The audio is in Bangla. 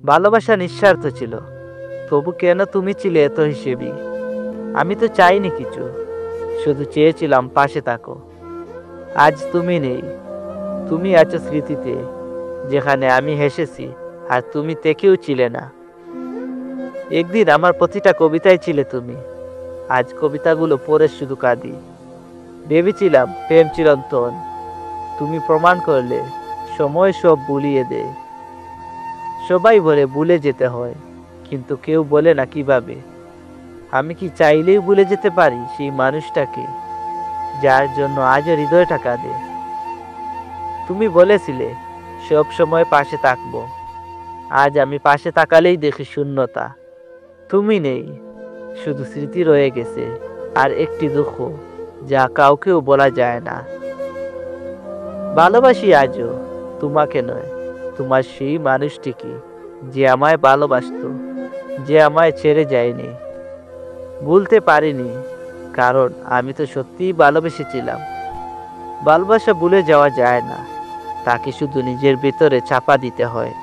ভালোবাসা নিঃস্বার্থ ছিল, তবু কেন তুমি ছিলে এত হিসেবি? আমি তো চাইনি কিছু, শুধু চেয়েছিলাম পাশে থাকো। আজ তুমি নেই, তুমি আছো স্মৃতিতে, যেখানে আমি হেসেছি আর তুমি তেকেও ছিলে না। একদিন আমার প্রতিটা কবিতায় ছিলে তুমি, আজ কবিতাগুলো পড়ে শুধু কাঁদি। ভেবেছিলাম প্রেম চিরন্তন, তুমি প্রমাণ করলে সময় সব ভুলিয়ে দেয়। সবাই বলে ভুলে যেতে হয়, কিন্তু কেউ বলে না কিভাবে। আমি কি চাইলেই ভুলে যেতে পারি সেই মানুষটাকে, যার জন্য আজও হৃদয়টা কাঁদে? তুমি বলেছিলে সব সময় পাশে থাকবো, আজ আমি পাশে তাকালেই দেখি শূন্যতা। তুমি নেই, শুধু স্মৃতি রয়ে গেছে আর একটি দুঃখ যা কাউকেও বলা যায় না। ভালোবাসি আজও, তোমাকে নয়, তোমার সেই মানুষটিকে, যে আমায় ভালোবাসতো, যে আমায় ছেড়ে যায়নি। ভুলতে পারিনি, কারণ আমি তো সত্যিই ভালোবেসেছিলাম। ভালোবাসা ভুলে যাওয়া যায় না, তাকে শুধু নিজের ভেতরে চাপা দিতে হয়।